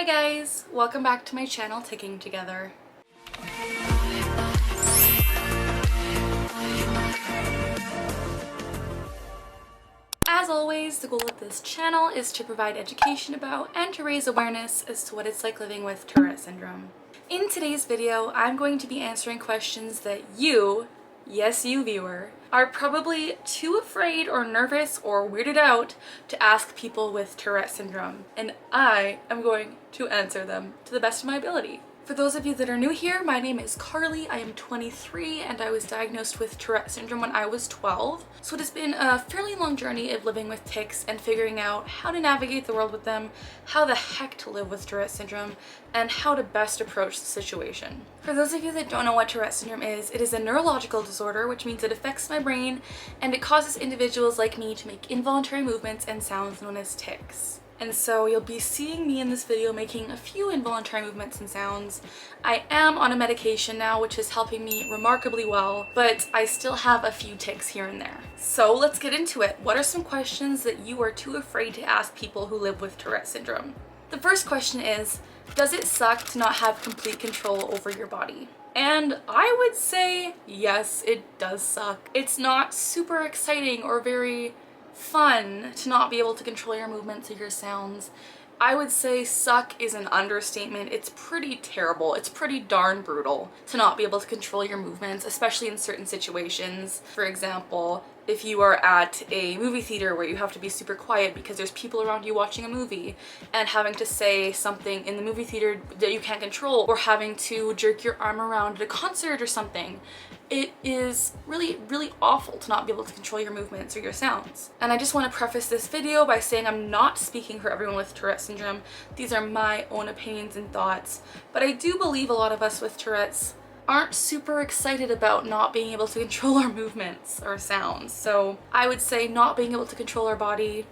Hi guys! Welcome back to my channel, Ticking Together. As always, the goal of this channel is to provide education about and to raise awareness as to what it's like living with Tourette syndrome. In today's video, I'm going to be answering questions that you, yes you viewer, are probably too afraid or nervous or weirded out to ask people with Tourette syndrome, and I am going to answer them to the best of my ability. For those of you that are new here, my name is Carly, I am 23, and I was diagnosed with Tourette syndrome when I was 12. So it has been a fairly long journey of living with tics and figuring out how to navigate the world with them, how the heck to live with Tourette syndrome, and how to best approach the situation. For those of you that don't know what Tourette syndrome is, it is a neurological disorder, which means it affects my brain and it causes individuals like me to make involuntary movements and sounds known as tics. And so you'll be seeing me in this video making a few involuntary movements and sounds. I am on a medication now, which is helping me remarkably well, but I still have a few tics here and there. So let's get into it. What are some questions that you are too afraid to ask people who live with Tourette syndrome? The first question is, does it suck to not have complete control over your body? And I would say, yes, it does suck. It's not super exciting or very fun to not be able to control your movements or your sounds. I would say suck is an understatement. It's pretty terrible. It's pretty darn brutal to not be able to control your movements, especially in certain situations. For example, if you are at a movie theater where you have to be super quiet because there's people around you watching a movie and having to say something in the movie theater that you can't control, or having to jerk your arm around at a concert or something. It is really, really awful to not be able to control your movements or your sounds. And I just want to preface this video by saying I'm not speaking for everyone with Tourette syndrome. These are my own opinions and thoughts. But I do believe a lot of us with Tourette's aren't super excited about not being able to control our movements or sounds. So I would say not being able to control our body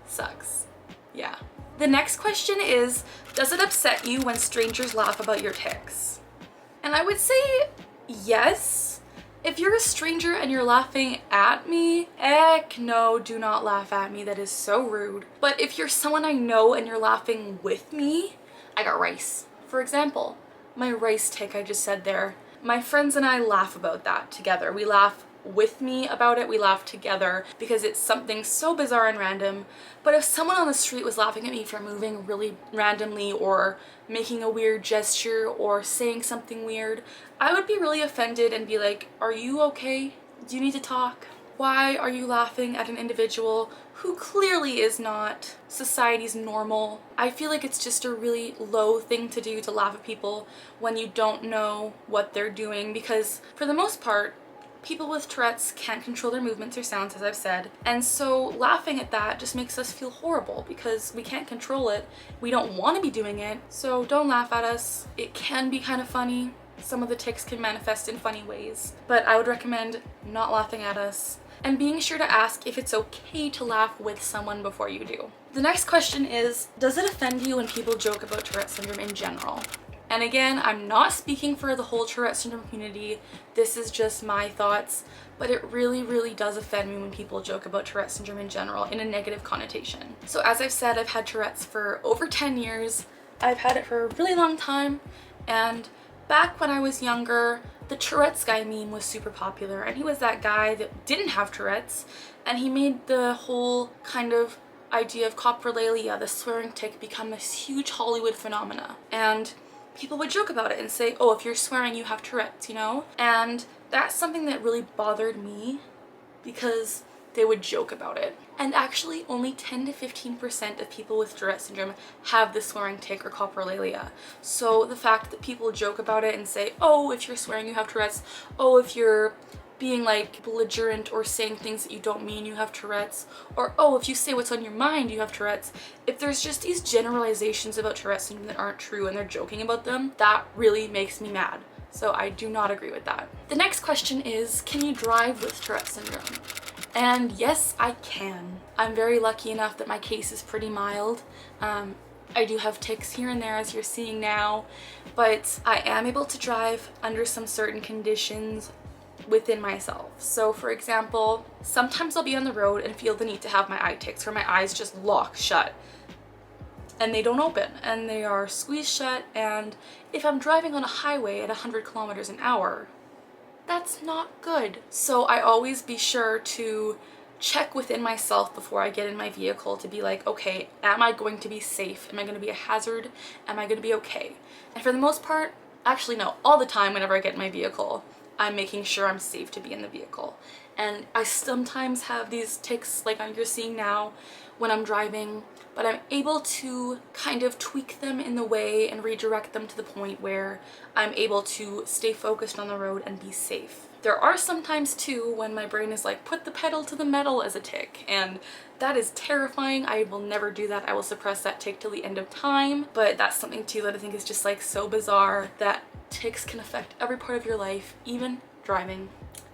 sucks. Yeah. The next question is, does it upset you when strangers laugh about your tics? And I would say yes. If you're a stranger and you're laughing at me, heck no, do not laugh at me. That is so rude. But if you're someone I know and you're laughing with me, I got rice. For example, my rice tic I just said there. My friends and I laugh about that together. We laugh with me about it, we laugh together because it's something so bizarre and random. But if someone on the street was laughing at me for moving really randomly or making a weird gesture or saying something weird, I would be really offended and be like, are you okay? Do you need to talk? Why are you laughing at an individual who clearly is not society's normal? I feel like it's just a really low thing to do, to laugh at people when you don't know what they're doing, because for the most part, people with Tourette's can't control their movements or sounds, as I've said, and so laughing at that just makes us feel horrible because we can't control it. We don't want to be doing it, so don't laugh at us. It can be kind of funny. Some of the tics can manifest in funny ways, but I would recommend not laughing at us and being sure to ask if it's okay to laugh with someone before you do. The next question is, does it offend you when people joke about Tourette syndrome in general? And again, I'm not speaking for the whole Tourette syndrome community. This is just my thoughts, but it really, really does offend me when people joke about Tourette syndrome in general in a negative connotation. So as I've said, I've had Tourette's for over 10 years. I've had it for a really long time, and back when I was younger, the Tourette's guy meme was super popular, and he was that guy that didn't have Tourette's, and he made the whole kind of idea of coprolalia, the swearing tic, become this huge Hollywood phenomena. And people would joke about it and say, oh, if you're swearing, you have Tourette's, you know? And that's something that really bothered me because they would joke about it. And actually, only 10 to 15% of people with Tourette syndrome have the swearing tic or coprolalia. So the fact that people joke about it and say, oh, if you're swearing, you have Tourette's. Oh, if you're being like belligerent or saying things that you don't mean, you have Tourette's. Or, oh, if you say what's on your mind, you have Tourette's. If there's just these generalizations about Tourette syndrome that aren't true and they're joking about them, that really makes me mad. So I do not agree with that. The next question is, can you drive with Tourette syndrome? And yes, I can. I'm very lucky enough that my case is pretty mild. I do have tics here and there, as you're seeing now, but I am able to drive under some certain conditions within myself. So for example, sometimes I'll be on the road and feel the need to have my eye tics where my eyes just lock shut. and they don't open and they are squeezed shut, and if I'm driving on a highway at 100 kilometers an hour, that's not good. So I always be sure to check within myself before I get in my vehicle to be like, okay, am I going to be safe? Am I going to be a hazard? Am I going to be okay? And for the most part, actually no, all the time whenever I get in my vehicle, I'm making sure I'm safe to be in the vehicle. And I sometimes have these tics like you're seeing now when I'm driving, but I'm able to kind of tweak them in the way and redirect them to the point where I'm able to stay focused on the road and be safe. There are some times too when my brain is like, put the pedal to the metal as a tic, and that is terrifying. I will never do that. I will suppress that tic till the end of time, but that's something too that I think is just like so bizarre, that tics can affect every part of your life, even driving.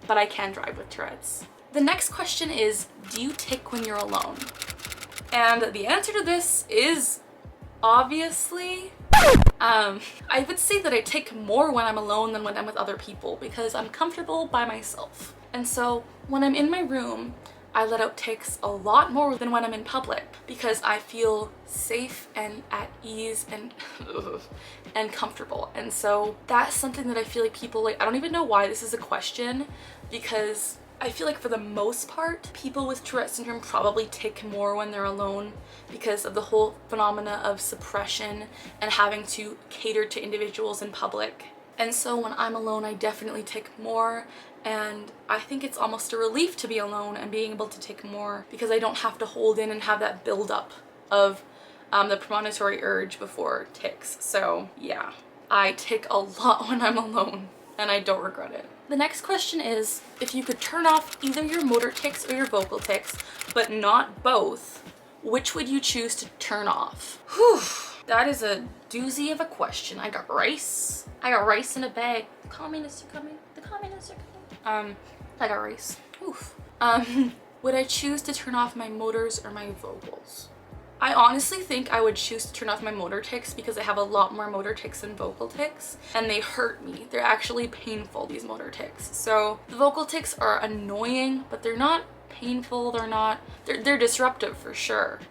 But I can drive with Tourette's. The next question is, do you tic when you're alone? And the answer to this is obviously, I would say that I tic more when I'm alone than when I'm with other people because I'm comfortable by myself. And so when I'm in my room, I let out tics a lot more than when I'm in public because I feel safe and at ease and and comfortable. And so that's something that I feel like people like, I don't even know why this is a question, because I feel like for the most part, people with Tourette syndrome probably tic more when they're alone because of the whole phenomena of suppression and having to cater to individuals in public. And so when I'm alone, I definitely tic more, and I think it's almost a relief to be alone and being able to tic more because I don't have to hold in and have that buildup of the premonitory urge before tics. So yeah, I tic a lot when I'm alone and I don't regret it. The next question is, if you could turn off either your motor tics or your vocal tics, but not both, which would you choose to turn off? Whew, that is a doozy of a question. I got rice in a bag. The communists are coming. The communists are coming. I got rice. Oof. Would I choose to turn off my motors or my vocals? I honestly think I would choose to turn off my motor tics because I have a lot more motor tics than vocal tics, and they hurt me. They're actually painful, these motor tics. So the vocal tics are annoying, but they're not painful. They're disruptive for sure,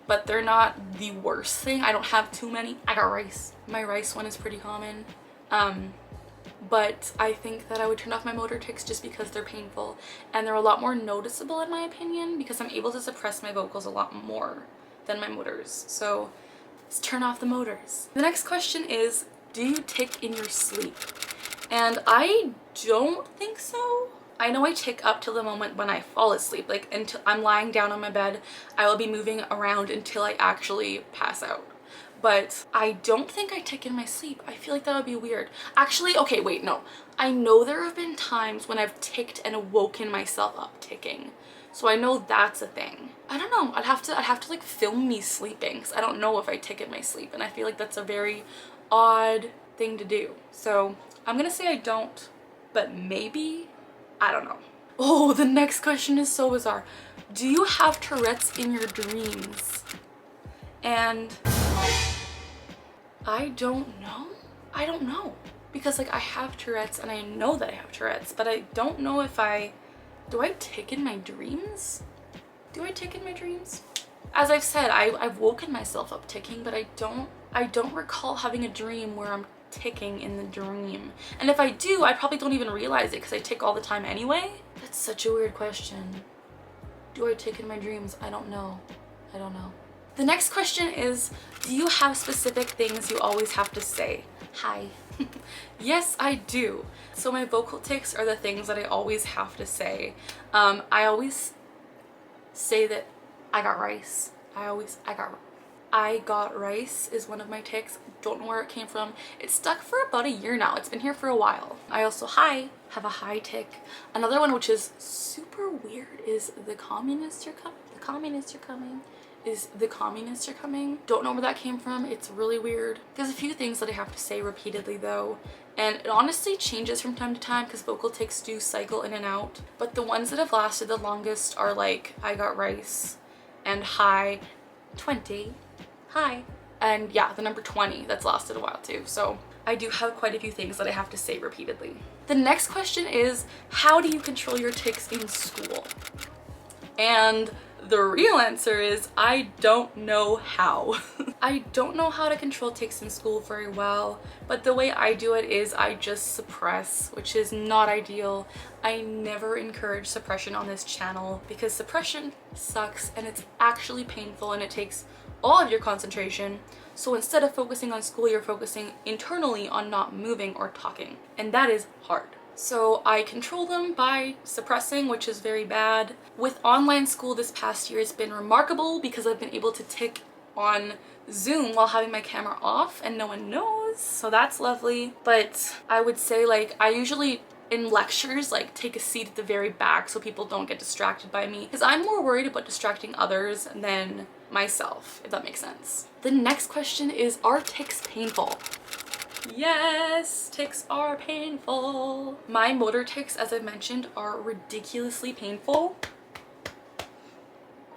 but they're not the worst thing. I don't have too many. I got rice. My rice one is pretty common. But I think that I would turn off my motor tics just because they're painful, and they're a lot more noticeable in my opinion because I'm able to suppress my vocals a lot more than my motors. So let's turn off the motors. The next question is, do you tic in your sleep? And I don't think so. I know I tic up till the moment when I fall asleep, like until I'm lying down on my bed, I will be moving around until I actually pass out. But I don't think I tic in my sleep. I feel like that would be weird. Actually, okay, wait, no. I know there have been times when I've ticked and woken myself up ticking. So I know that's a thing. I don't know. I'd have to like film me sleeping because I don't know if I tic in my sleep, and I feel like that's a very odd thing to do. So I'm gonna say I don't, but maybe, I don't know. Oh, the next question is so bizarre. Do you have Tourette's in your dreams? And I don't know. I don't know. Because like I have Tourette's and I know that I have Tourette's, but I don't know if do I tic in my dreams? Do I tic in my dreams? As I've said, I've woken myself up ticking, but I don't recall having a dream where I'm ticking in the dream. And if I do, I probably don't even realize it because I tic all the time anyway. That's such a weird question. Do I tic in my dreams? I don't know. I don't know. The next question is, do you have specific things you always have to say? Hi. Yes, I do. So my vocal tics are the things that I always have to say. I always say that I got rice. I got rice is one of my tics. Don't know where it came from. It's stuck for about a year now. It's been here for a while. I also have a high tic. Another one which is super weird is the communists are coming. The communists are coming. Is the communists are coming. Don't know where that came from. It's really weird. There's a few things that I have to say repeatedly though, and it honestly changes from time to time because vocal tics do cycle in and out, but the ones that have lasted the longest are like I got rice and hi 20 hi, and yeah, the number 20, that's lasted a while too. So I do have quite a few things that I have to say repeatedly. The next question is, how do you control your tics in school? And The real answer is I don't know how. I don't know how to control tics in school very well, but the way I do it is I just suppress, which is not ideal. I never encourage suppression on this channel because suppression sucks and it's actually painful and it takes all of your concentration. So instead of focusing on school, you're focusing internally on not moving or talking, and that is hard. So I control them by suppressing, which is very bad. With online school this past year, it's been remarkable because I've been able to tic on Zoom while having my camera off and no one knows, so that's lovely. But I would say, like, I usually in lectures like take a seat at the very back so people don't get distracted by me, because I'm more worried about distracting others than myself, if that makes sense. The next question is, are tics painful? Yes, tics are painful. My motor tics, as I mentioned, are ridiculously painful.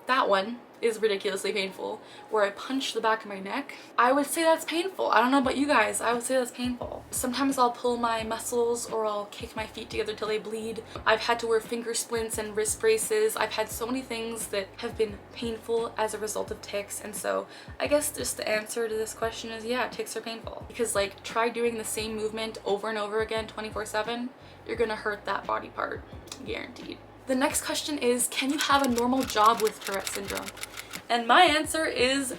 That one is ridiculously painful, where I punch the back of my neck. I would say that's painful. I don't know about you guys, I would say that's painful. Sometimes I'll pull my muscles or I'll kick my feet together till they bleed. I've had to wear finger splints and wrist braces. I've had so many things that have been painful as a result of tics, and so I guess just the answer to this question is yeah, tics are painful. Because like, try doing the same movement over and over again 24/7, you're gonna hurt that body part, guaranteed. The next question is, can you have a normal job with Tourette syndrome? And my answer is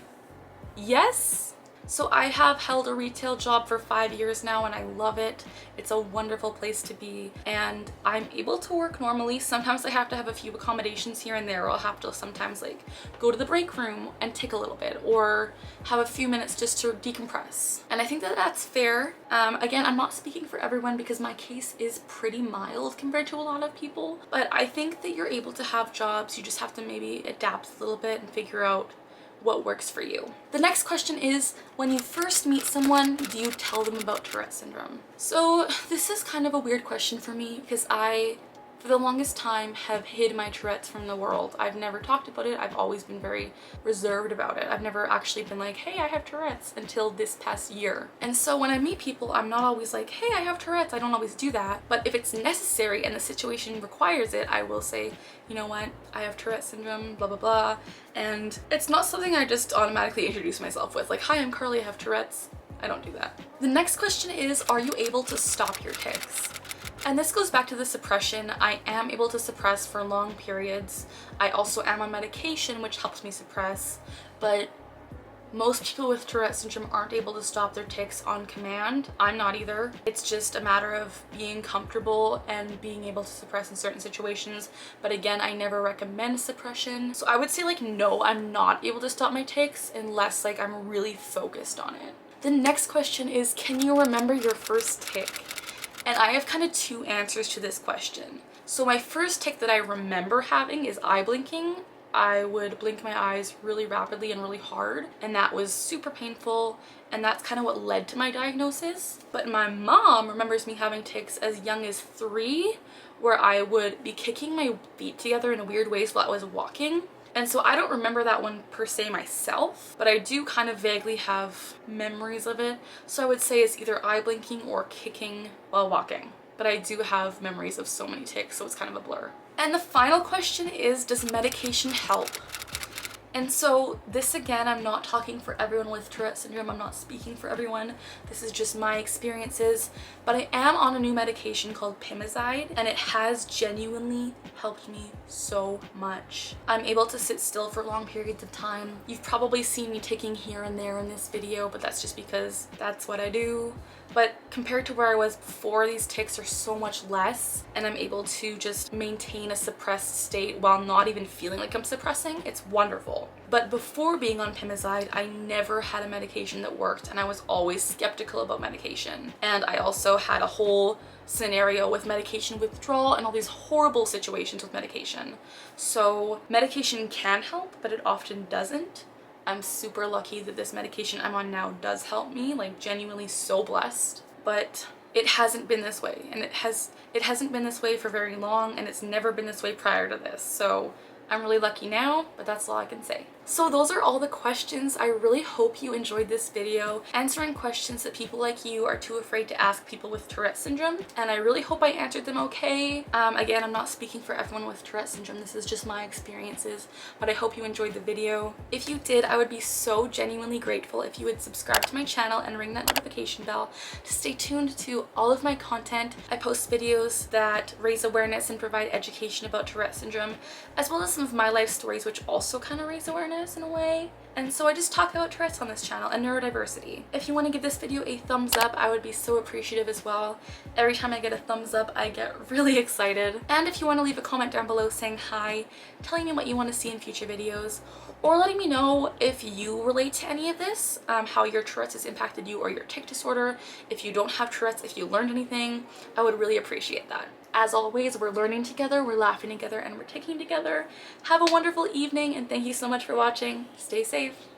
yes. So I have held a retail job for 5 years now and I love it. It's a wonderful place to be and I'm able to work normally. Sometimes I have to have a few accommodations here and there. I'll have to sometimes like go to the break room and tic a little bit or have a few minutes just to decompress. And I think that that's fair. Again, I'm not speaking for everyone because my case is pretty mild compared to a lot of people, but I think that you're able to have jobs. You just have to maybe adapt a little bit and figure out what works for you. The next question is, when you first meet someone, do you tell them about Tourette syndrome? So this is kind of a weird question for me because I, for the longest time, have hid my Tourette's from the world. I've never talked about it. I've always been very reserved about it. I've never actually been like, hey, I have Tourette's, until this past year. And so when I meet people, I'm not always like, hey, I have Tourette's. I don't always do that. But if it's necessary and the situation requires it, I will say, you know what, I have Tourette syndrome, blah, blah, blah. And it's not something I just automatically introduce myself with. Like, hi, I'm Carly, I have Tourette's. I don't do that. The next question is, are you able to stop your tics? And this goes back to the suppression. I am able to suppress for long periods. I also am on medication, which helps me suppress, but most people with Tourette syndrome aren't able to stop their tics on command. I'm not either. It's just a matter of being comfortable and being able to suppress in certain situations. But again, I never recommend suppression. So I would say like, no, I'm not able to stop my tics unless like I'm really focused on it. The next question is, can you remember your first tic? And I have kind of two answers to this question. So my first tic that I remember having is eye blinking. I would blink my eyes really rapidly and really hard, and that was super painful, and that's kind of what led to my diagnosis. But my mom remembers me having tics as young as 3, where I would be kicking my feet together in weird ways while I was walking. And so I don't remember that one per se myself, but I do kind of vaguely have memories of it. So I would say it's either eye blinking or kicking while walking. But I do have memories of so many tics, so it's kind of a blur. And the final question is, does medication help? And so this, again, I'm not talking for everyone with Tourette syndrome. I'm not speaking for everyone. This is just my experiences. But I am on a new medication called Pimozide, and it has genuinely helped me so much. I'm able to sit still for long periods of time. You've probably seen me ticking here and there in this video, but that's just because that's what I do. But compared to where I was before, these tics are so much less, and I'm able to just maintain a suppressed state while not even feeling like I'm suppressing. It's wonderful. But before being on Pimozide, I never had a medication that worked, and I was always skeptical about medication. And I also had a whole scenario with medication withdrawal and all these horrible situations with medication. So medication can help, but it often doesn't. I'm super lucky that this medication I'm on now does help me, like genuinely so blessed. But it hasn't been this way, and it hasn't been this way for very long, and it's never been this way prior to this. So I'm really lucky now, but that's all I can say. So those are all the questions. I really hope you enjoyed this video, answering questions that people like you are too afraid to ask people with Tourette syndrome, and I really hope I answered them okay. Again, I'm not speaking for everyone with Tourette syndrome, this is just my experiences, but I hope you enjoyed the video. If you did, I would be so genuinely grateful if you would subscribe to my channel and ring that notification bell to stay tuned to all of my content. I post videos that raise awareness and provide education about Tourette syndrome, as well as some of my life stories which also kind of raise awareness in a way. And so I just talk about Tourette's on this channel and neurodiversity. If you want to give this video a thumbs up, I would be so appreciative as well. Every time I get a thumbs up, I get really excited. And if you want to leave a comment down below saying hi, telling me what you want to see in future videos, or letting me know if you relate to any of this, how your Tourette's has impacted you or your tic disorder, if you don't have Tourette's, if you learned anything, I would really appreciate that. As always, we're learning together, we're laughing together, and we're ticking together. Have a wonderful evening, and thank you so much for watching. Stay safe.